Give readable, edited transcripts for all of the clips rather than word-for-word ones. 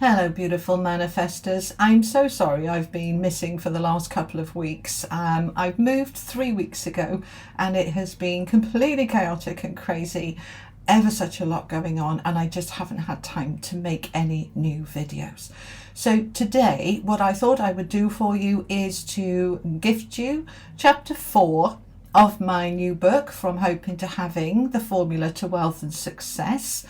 Hello, beautiful manifestors. I'm so sorry I've been missing for the last couple of weeks. I've moved 3 weeks ago and it has been completely chaotic and crazy. Ever such a lot going on, and I just haven't had time to make any new videos. So, today, what I thought I would do for you is to gift you chapter 4 of my new book, From Hoping to Having, The Formula to Wealth and Success.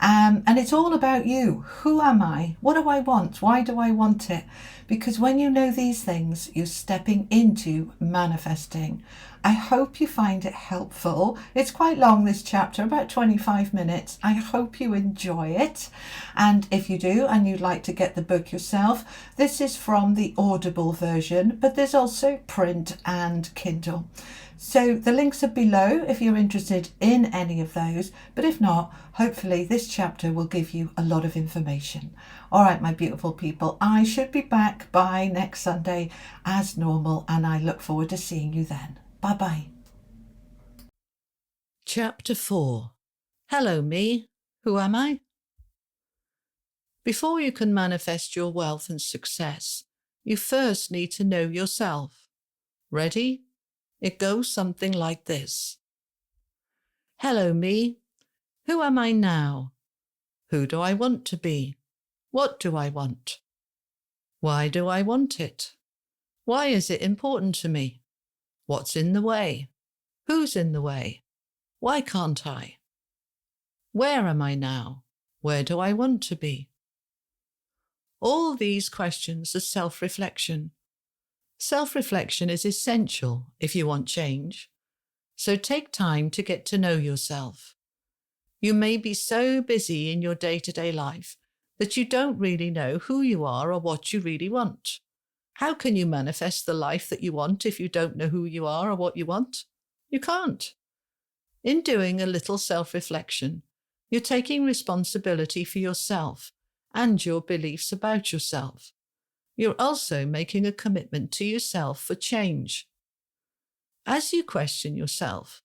And it's all about you. Who am I? What do I want? Why do I want it? Because when you know these things, you're stepping into manifesting. I hope you find it helpful. It's quite long, this chapter, about 25 minutes. I hope you enjoy it. And if you do, and you'd like to get the book yourself, this is from the Audible version, but there's also print and Kindle. So the links are below if you're interested in any of those, but if not, hopefully this chapter will give you a lot of information. All right, my beautiful people, I should be back by next Sunday as normal, and I look forward to seeing you then. Bye-bye. Chapter 4. Hello, me. Who am I? Before you can manifest your wealth and success, you first need to know yourself. Ready? It goes something like this. Hello, me. Who am I now? Who do I want to be? What do I want? Why do I want it? Why is it important to me? What's in the way? Who's in the way? Why can't I? Where am I now? Where do I want to be? All these questions are self-reflection. Self-reflection is essential if you want change. So take time to get to know yourself. You may be so busy in your day-to-day life that you don't really know who you are or what you really want. How can you manifest the life that you want if you don't know who you are or what you want? You can't. In doing a little self-reflection, you're taking responsibility for yourself and your beliefs about yourself. You're also making a commitment to yourself for change. As you question yourself,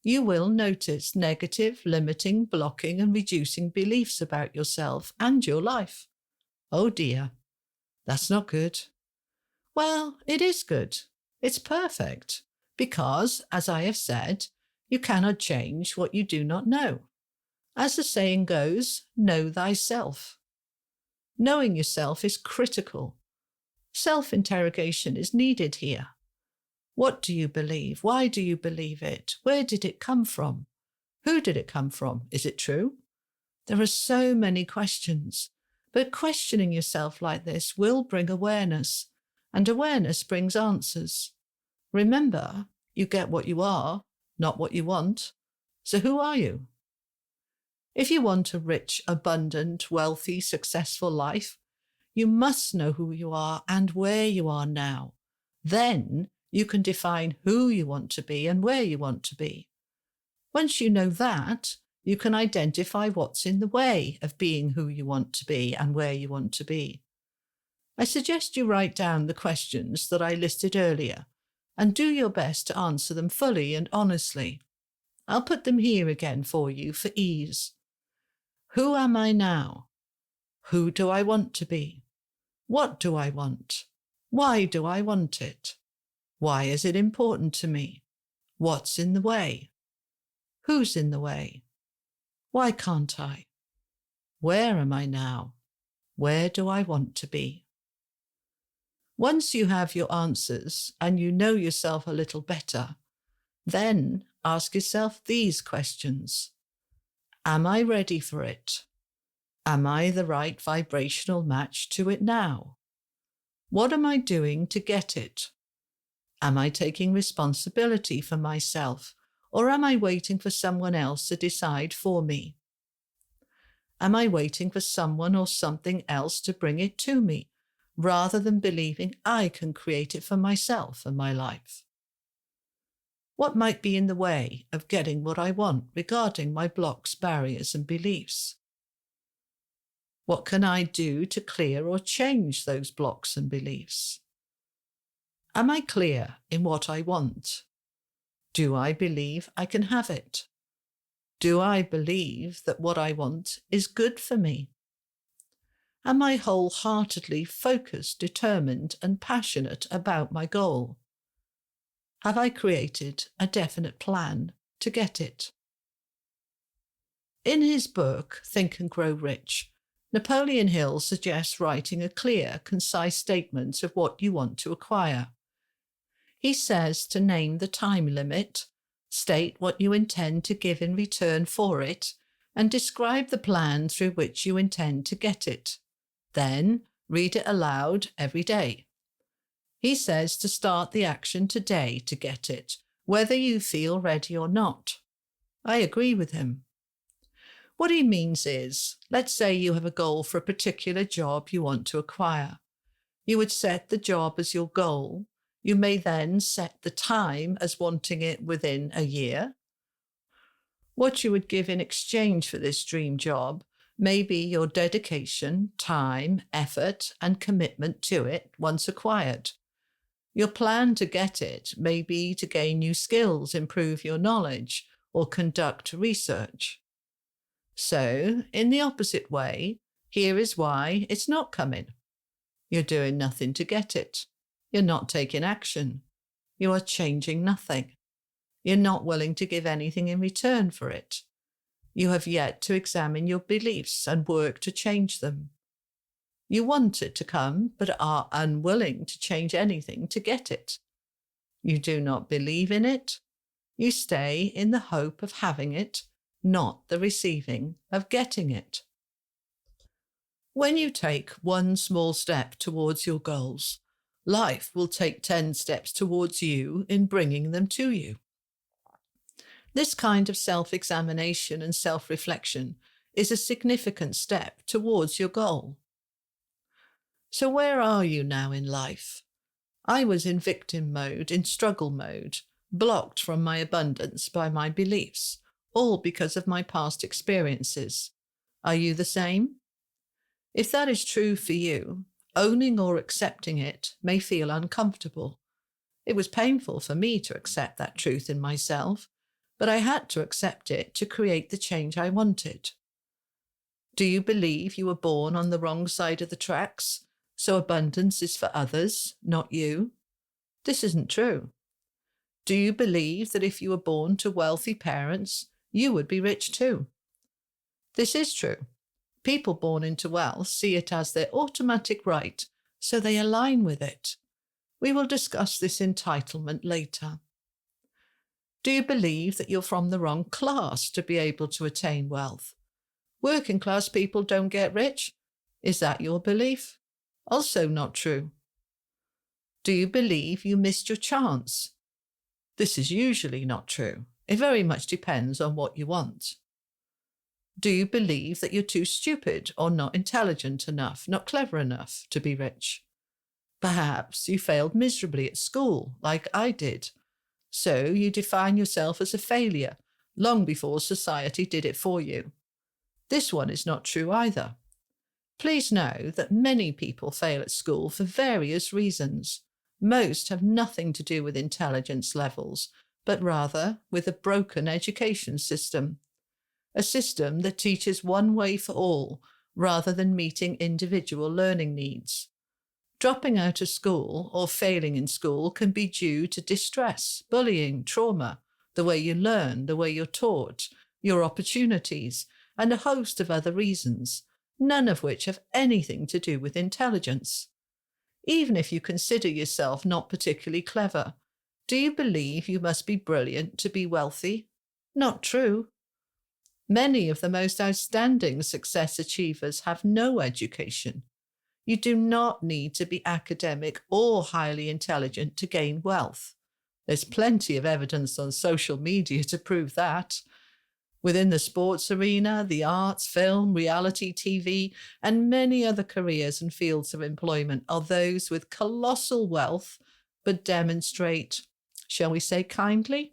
you will notice negative, limiting, blocking, and reducing beliefs about yourself and your life. Oh dear, that's not good. Well, it is good. It's perfect. Because, as I have said, you cannot change what you do not know. As the saying goes, know thyself. Knowing yourself is critical. Self-interrogation is needed here. What do you believe? Why do you believe it? Where did it come from? Who did it come from? Is it true? There are so many questions, but questioning yourself like this will bring awareness, and awareness brings answers. Remember, you get what you are, not what you want. So who are you? If you want a rich, abundant, wealthy, successful life, you must know who you are and where you are now. Then you can define who you want to be and where you want to be. Once you know that, you can identify what's in the way of being who you want to be and where you want to be. I suggest you write down the questions that I listed earlier and do your best to answer them fully and honestly. I'll put them here again for you for ease. Who am I now? Who do I want to be? What do I want? Why do I want it? Why is it important to me? What's in the way? Who's in the way? Why can't I? Where am I now? Where do I want to be? Once you have your answers and you know yourself a little better, then ask yourself these questions. Am I ready for it? Am I the right vibrational match to it now? What am I doing to get it? Am I taking responsibility for myself, or am I waiting for someone else to decide for me? Am I waiting for someone or something else to bring it to me, rather than believing I can create it for myself and my life? What might be in the way of getting what I want regarding my blocks, barriers, and beliefs? What can I do to clear or change those blocks and beliefs? Am I clear in what I want? Do I believe I can have it? Do I believe that what I want is good for me? Am I wholeheartedly focused, determined, and passionate about my goal? Have I created a definite plan to get it? In his book, Think and Grow Rich, Napoleon Hill suggests writing a clear, concise statement of what you want to acquire. He says to name the time limit, state what you intend to give in return for it, and describe the plan through which you intend to get it. Then read it aloud every day. He says to start the action today to get it, whether you feel ready or not. I agree with him. What he means is, let's say you have a goal for a particular job you want to acquire. You would set the job as your goal. You may then set the time as wanting it within a year. What you would give in exchange for this dream job may be your dedication, time, effort, and commitment to it once acquired. Your plan to get it may be to gain new skills, improve your knowledge, or conduct research. So, in the opposite way, here is why it's not coming. You're doing nothing to get it. You're not taking action. You are changing nothing. You're not willing to give anything in return for it. You have yet to examine your beliefs and work to change them. You want it to come, but are unwilling to change anything to get it. You do not believe in it. You stay in the hope of having it, not the receiving of getting it. When you take one small step towards your goals, life will take 10 steps towards you in bringing them to you. This kind of self-examination and self-reflection is a significant step towards your goal. So where are you now in life? I was in victim mode, in struggle mode, blocked from my abundance by my beliefs, all because of my past experiences. Are you the same? If that is true for you, owning or accepting it may feel uncomfortable. It was painful for me to accept that truth in myself, but I had to accept it to create the change I wanted. Do you believe you were born on the wrong side of the tracks, so abundance is for others, not you? This isn't true. Do you believe that if you were born to wealthy parents, you would be rich too? This is true. People born into wealth see it as their automatic right, so they align with it. We will discuss this entitlement later. Do you believe that you're from the wrong class to be able to attain wealth? Working class people don't get rich? Is that your belief? Also not true. Do you believe you missed your chance? This is usually not true. It very much depends on what you want. Do you believe that you're too stupid or not intelligent enough, not clever enough to be rich? Perhaps you failed miserably at school, like I did. So you define yourself as a failure long before society did it for you. This one is not true either. Please know that many people fail at school for various reasons. Most have nothing to do with intelligence levels, but rather with a broken education system. A system that teaches one way for all, rather than meeting individual learning needs. Dropping out of school or failing in school can be due to distress, bullying, trauma, the way you learn, the way you're taught, your opportunities, and a host of other reasons, none of which have anything to do with intelligence. Even if you consider yourself not particularly clever, do you believe you must be brilliant to be wealthy? Not true. Many of the most outstanding success achievers have no education. You do not need to be academic or highly intelligent to gain wealth. There's plenty of evidence on social media to prove that. Within the sports arena, the arts, film, reality TV, and many other careers and fields of employment are those with colossal wealth, but demonstrate, shall we say kindly,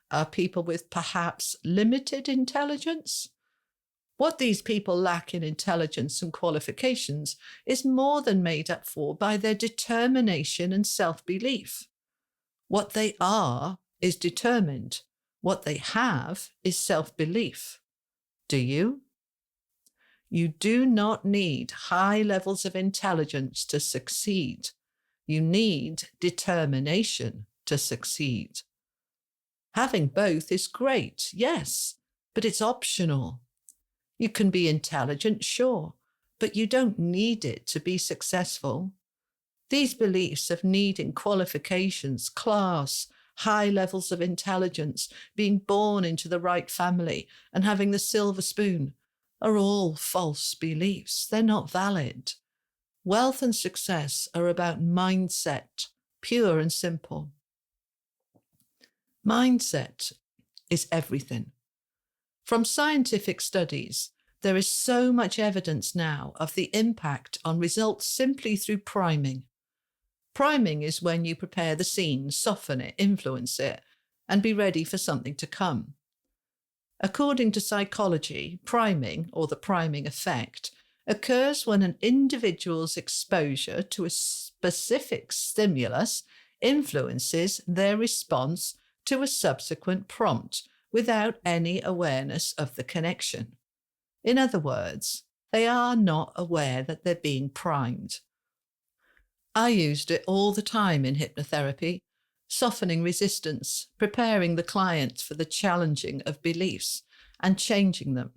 are people with perhaps limited intelligence. What these people lack in intelligence and qualifications is more than made up for by their determination and self-belief. What they are is determined. What they have is self-belief. Do you? You do not need high levels of intelligence to succeed. You need determination to succeed. Having both is great, yes, but it's optional. You can be intelligent, sure, but you don't need it to be successful. These beliefs of needing qualifications, class, high levels of intelligence, being born into the right family, and having the silver spoon are all false beliefs. They're not valid. Wealth and success are about mindset, pure and simple. Mindset is everything. From scientific studies, there is so much evidence now of the impact on results simply through priming. Priming is when you prepare the scene, soften it, influence it, and be ready for something to come. According to psychology, priming, or the priming effect, occurs when an individual's exposure to a specific stimulus influences their response to a subsequent prompt without any awareness of the connection. In other words, they are not aware that they're being primed. I used it all the time in hypnotherapy, softening resistance, preparing the client for the challenging of beliefs, and changing them.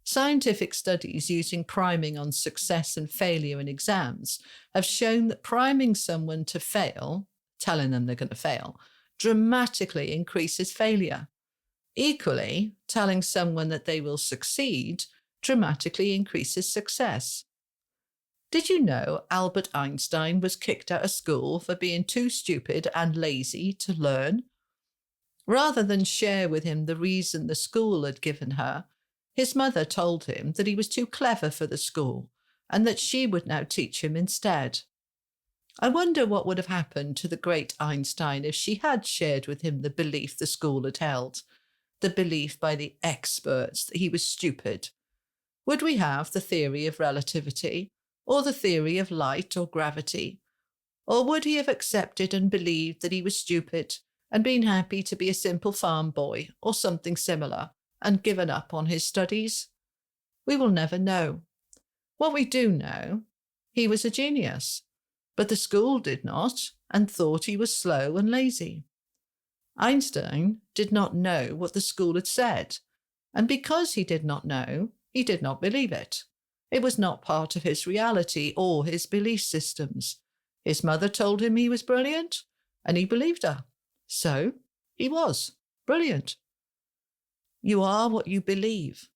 Scientific studies using priming on success and failure in exams have shown that priming someone to fail, telling them they're going to fail, dramatically increases failure. Equally, telling someone that they will succeed dramatically increases success. Did you know Albert Einstein was kicked out of school for being too stupid and lazy to learn? Rather than share with him the reason the school had given her, his mother told him that he was too clever for the school and that she would now teach him instead. I wonder what would have happened to the great Einstein if she had shared with him the belief the school had held, the belief by the experts that he was stupid. Would we have the theory of relativity, or the theory of light or gravity? Or would he have accepted and believed that he was stupid and been happy to be a simple farm boy or something similar and given up on his studies? We will never know. What we do know, he was a genius, but the school did not and thought he was slow and lazy. Einstein did not know what the school had said, and because he did not know, he did not believe it. It was not part of his reality or his belief systems. His mother told him he was brilliant, and he believed her. So he was brilliant. You are what you believe.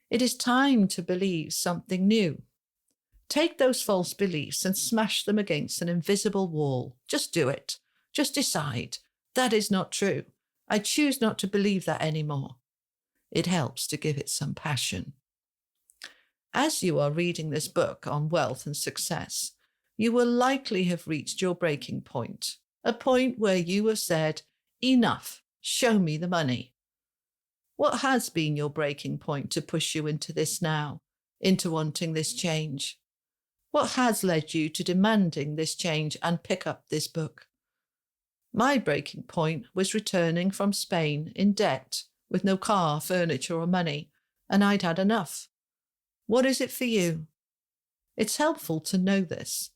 It is time to believe something new. Take those false beliefs and smash them against an invisible wall. Just do it. Just decide. That is not true. I choose not to believe that anymore. It helps to give it some passion. As you are reading this book on wealth and success, you will likely have reached your breaking point, a point where you have said, enough, show me the money. What has been your breaking point to push you into this now, into wanting this change? What has led you to demanding this change and pick up this book? My breaking point was returning from Spain in debt, with no car, furniture, or money, and I'd had enough. What is it for you? It's helpful to know this,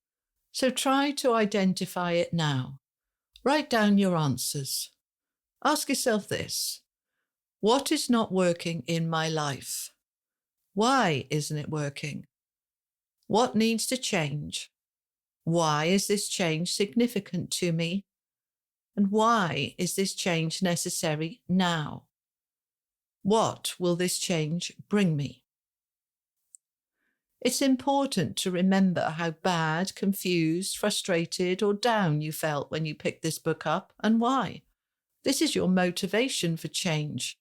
so try to identify it now. Write down your answers. Ask yourself this: what is not working in my life? Why isn't it working? What needs to change? Why is this change significant to me? And why is this change necessary now? What will this change bring me? It's important to remember how bad, confused, frustrated, or down you felt when you picked this book up and why. This is your motivation for change.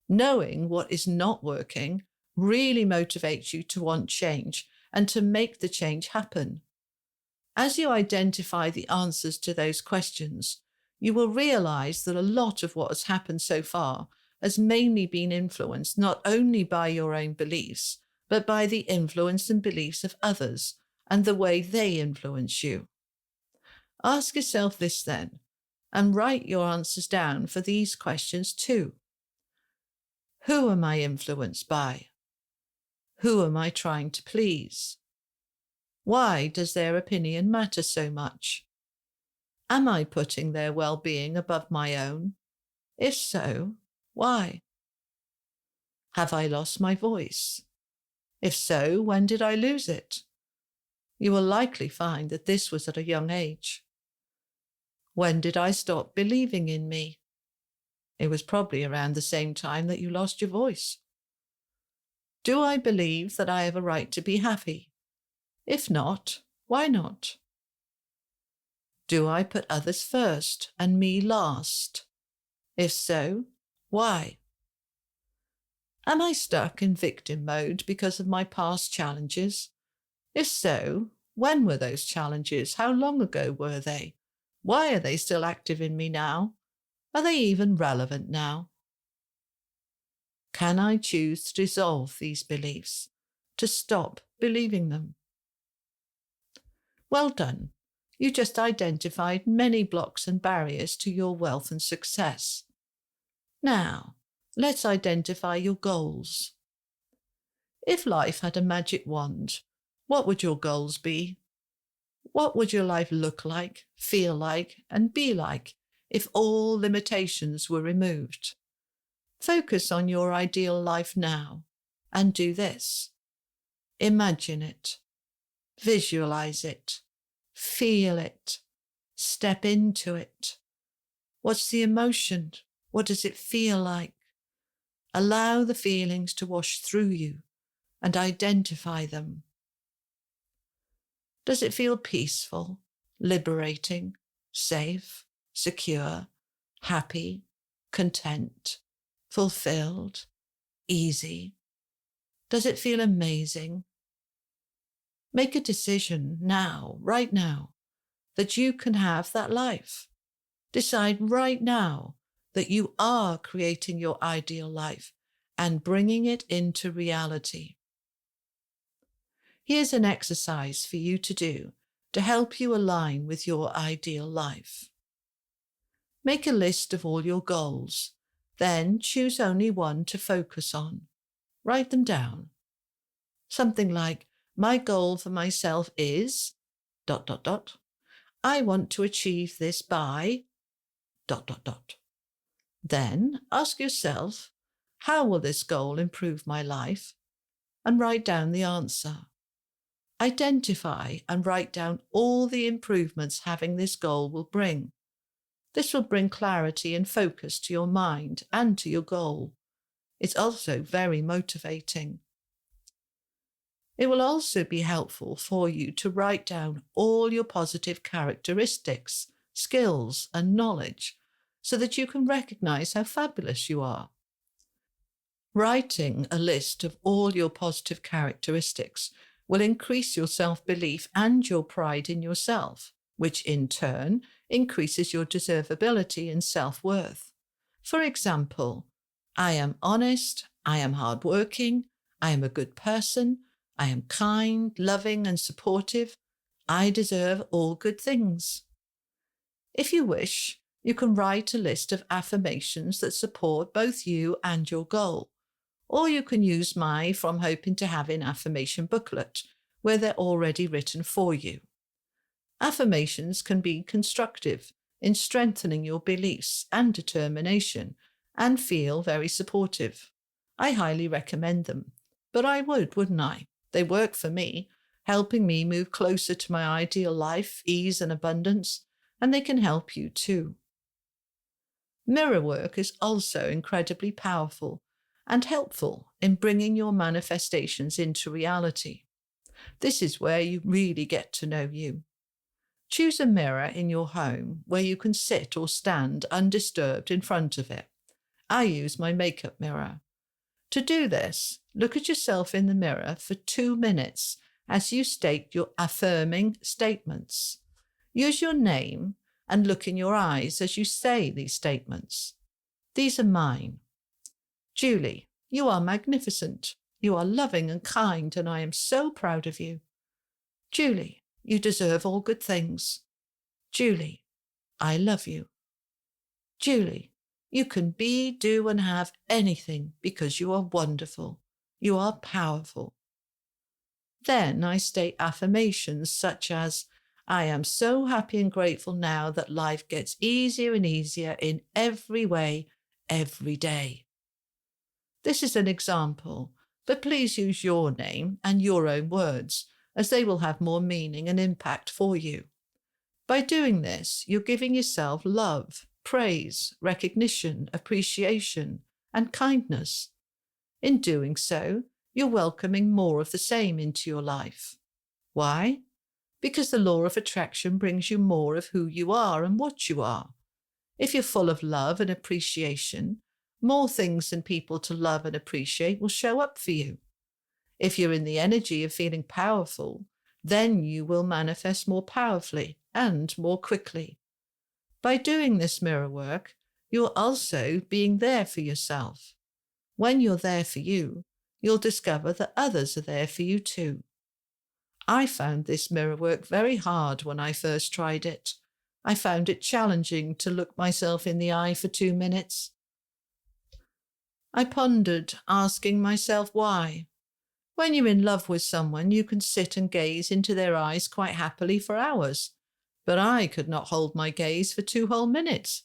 Knowing what is not working really motivates you to want change and to make the change happen. As you identify the answers to those questions, you will realize that a lot of what has happened so far has mainly been influenced not only by your own beliefs, but by the influence and beliefs of others and the way they influence you. Ask yourself this then, and write your answers down for these questions too. Who am I influenced by? Who am I trying to please? Why does their opinion matter so much? Am I putting their well-being above my own? If so, why? Have I lost my voice? If so, when did I lose it? You will likely find that this was at a young age. When did I stop believing in me? It was probably around the same time that you lost your voice. Do I believe that I have a right to be happy? If not, why not? Do I put others first and me last? If so, why? Am I stuck in victim mode because of my past challenges? If so, when were those challenges? How long ago were they? Why are they still active in me now? Are they even relevant now? Can I choose to dissolve these beliefs, to stop believing them? Well done. You just identified many blocks and barriers to your wealth and success. Now, let's identify your goals. If life had a magic wand, what would your goals be? What would your life look like, feel like, and be like if all limitations were removed? Focus on your ideal life now and do this. Imagine it. Visualize it. Feel it. Step into it. What's the emotion? What does it feel like? Allow the feelings to wash through you and identify them. Does it feel peaceful, liberating, safe, secure, happy, content, fulfilled, easy? Does it feel amazing? Make a decision now, right now, that you can have that life. Decide right now that you are creating your ideal life and bringing it into reality. Here's an exercise for you to do to help you align with your ideal life. Make a list of all your goals, then choose only one to focus on. Write them down. Something like, my goal for myself is ... I want to achieve this by ... Then ask yourself, how will this goal improve my life? And write down the answer. Identify and write down all the improvements having this goal will bring. This will bring clarity and focus to your mind and to your goal. It's also very motivating. It will also be helpful for you to write down all your positive characteristics, skills, and knowledge so that you can recognize how fabulous you are. Writing a list of all your positive characteristics will increase your self-belief and your pride in yourself, which in turn increases your deservability and self-worth. For example, I am honest, I am hardworking, I am a good person, I am kind, loving, and supportive. I deserve all good things. If you wish, you can write a list of affirmations that support both you and your goal. Or you can use my From Hoping to Having affirmation booklet, where they're already written for you. Affirmations can be constructive in strengthening your beliefs and determination and feel very supportive. I highly recommend them, but I would, wouldn't I? They work for me, helping me move closer to my ideal life, ease and abundance, and they can help you too. Mirror work is also incredibly powerful and helpful in bringing your manifestations into reality. This is where you really get to know you. Choose a mirror in your home where you can sit or stand undisturbed in front of it. I use my makeup mirror. To do this, look at yourself in the mirror for 2 minutes as you state your affirming statements. Use your name and look in your eyes as you say these statements. These are mine. Julie, you are magnificent. You are loving and kind, and I am so proud of you. Julie, you deserve all good things. Julie, I love you. Julie, you can be, do, and have anything because you are wonderful. You are powerful. Then I state affirmations such as, I am so happy and grateful now that life gets easier and easier in every way, every day. This is an example, but please use your name and your own words, as they will have more meaning and impact for you. By doing this, you're giving yourself love, praise, recognition, appreciation, and kindness. In doing so, you're welcoming more of the same into your life. Why? Because the law of attraction brings you more of who you are and what you are. If you're full of love and appreciation, more things and people to love and appreciate will show up for you. If you're in the energy of feeling powerful, then you will manifest more powerfully and more quickly. By doing this mirror work, you're also being there for yourself. When you're there for you, you'll discover that others are there for you too. I found this mirror work very hard when I first tried it. I found it challenging to look myself in the eye for 2 minutes. I pondered, asking myself why. When you're in love with someone, you can sit and gaze into their eyes quite happily for hours, but I could not hold my gaze for 2 whole minutes.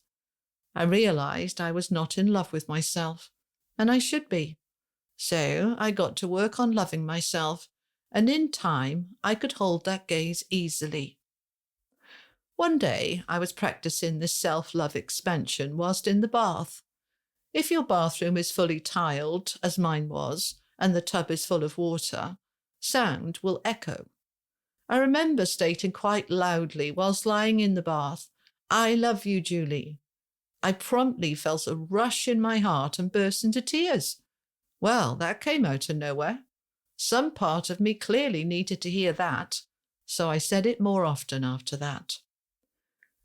I realized I was not in love with myself, and I should be. So I got to work on loving myself, and in time I could hold that gaze easily. One day I was practicing this self-love expansion whilst in the bath. If your bathroom is fully tiled, as mine was, and the tub is full of water, sound will echo. I remember stating quite loudly whilst lying in the bath, I love you, Julie. I promptly felt a rush in my heart and burst into tears. Well, that came out of nowhere. Some part of me clearly needed to hear that, so I said it more often after that.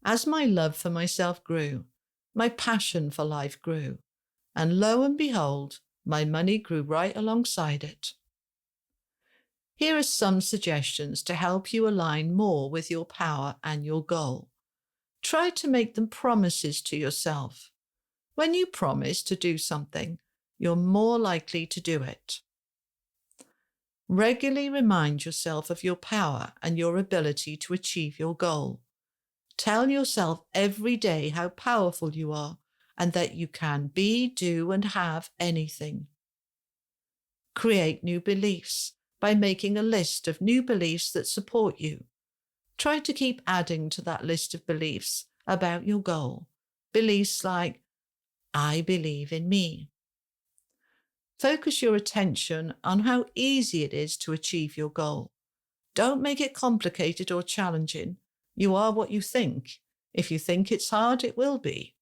As my love for myself grew, my passion for life grew, and lo and behold, my money grew right alongside it. Here are some suggestions to help you align more with your power and your goal. Try to make them promises to yourself. When you promise to do something, you're more likely to do it. Regularly remind yourself of your power and your ability to achieve your goal. Tell yourself every day how powerful you are and that you can be, do, and have anything. Create new beliefs by making a list of new beliefs that support you. Try to keep adding to that list of beliefs about your goal. Beliefs like, I believe in me. Focus your attention on how easy it is to achieve your goal. Don't make it complicated or challenging. You are what you think. If you think it's hard, it will be.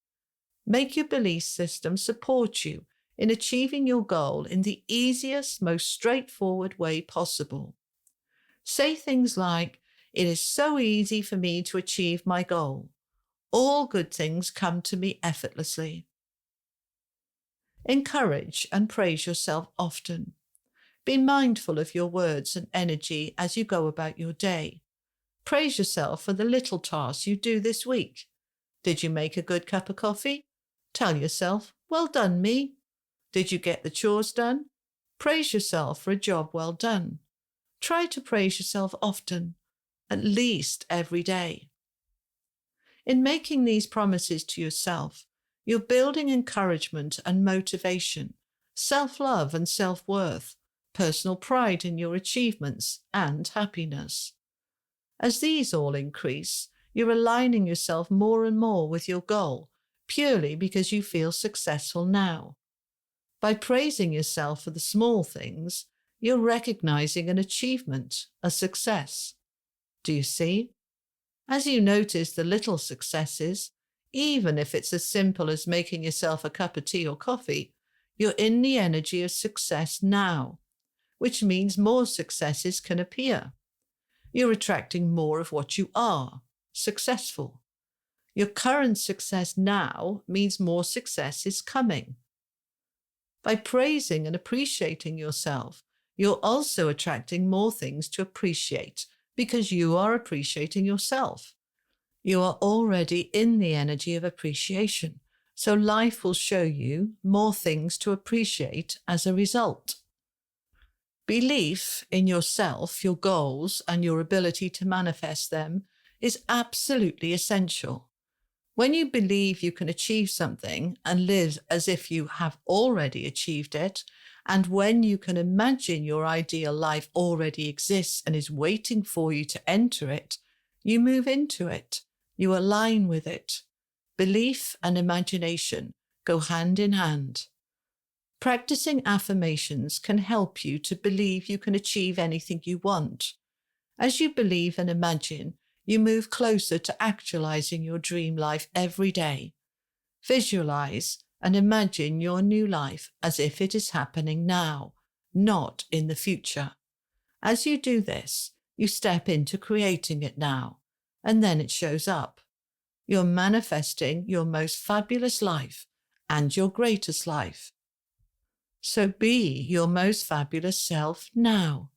Make your belief system support you in achieving your goal in the easiest, most straightforward way possible. Say things like, it is so easy for me to achieve my goal. All good things come to me effortlessly. Encourage and praise yourself often. Be mindful of your words and energy as you go about your day. Praise yourself for the little tasks you do this week. Did you make a good cup of coffee? Tell yourself, well done, me. Did you get the chores done? Praise yourself for a job well done. Try to praise yourself often, at least every day. In making these promises to yourself, you're building encouragement and motivation, self-love and self-worth, personal pride in your achievements, and happiness. As these all increase, you're aligning yourself more and more with your goal, purely because you feel successful now. By praising yourself for the small things, you're recognizing an achievement, a success. Do you see? As you notice the little successes, even if it's as simple as making yourself a cup of tea or coffee, you're in the energy of success now, which means more successes can appear. You're attracting more of what you are, successful. Your current success now means more success is coming. By praising and appreciating yourself, you're also attracting more things to appreciate because you are appreciating yourself. You are already in the energy of appreciation, so life will show you more things to appreciate as a result. Belief in yourself, your goals, and your ability to manifest them is absolutely essential. When you believe you can achieve something and live as if you have already achieved it, and when you can imagine your ideal life already exists and is waiting for you to enter it, you move into it. You align with it. Belief and imagination go hand in hand. Practicing affirmations can help you to believe you can achieve anything you want. As you believe and imagine, you move closer to actualizing your dream life every day. Visualize and imagine your new life as if it is happening now, not in the future. As you do this, you step into creating it now, and then it shows up. You're manifesting your most fabulous life and your greatest life. So be your most fabulous self now.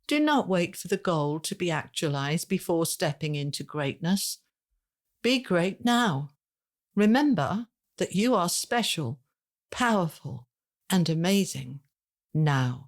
Do not wait for the goal to be actualized before stepping into greatness. Be great now. Remember that you are special, powerful, and amazing now.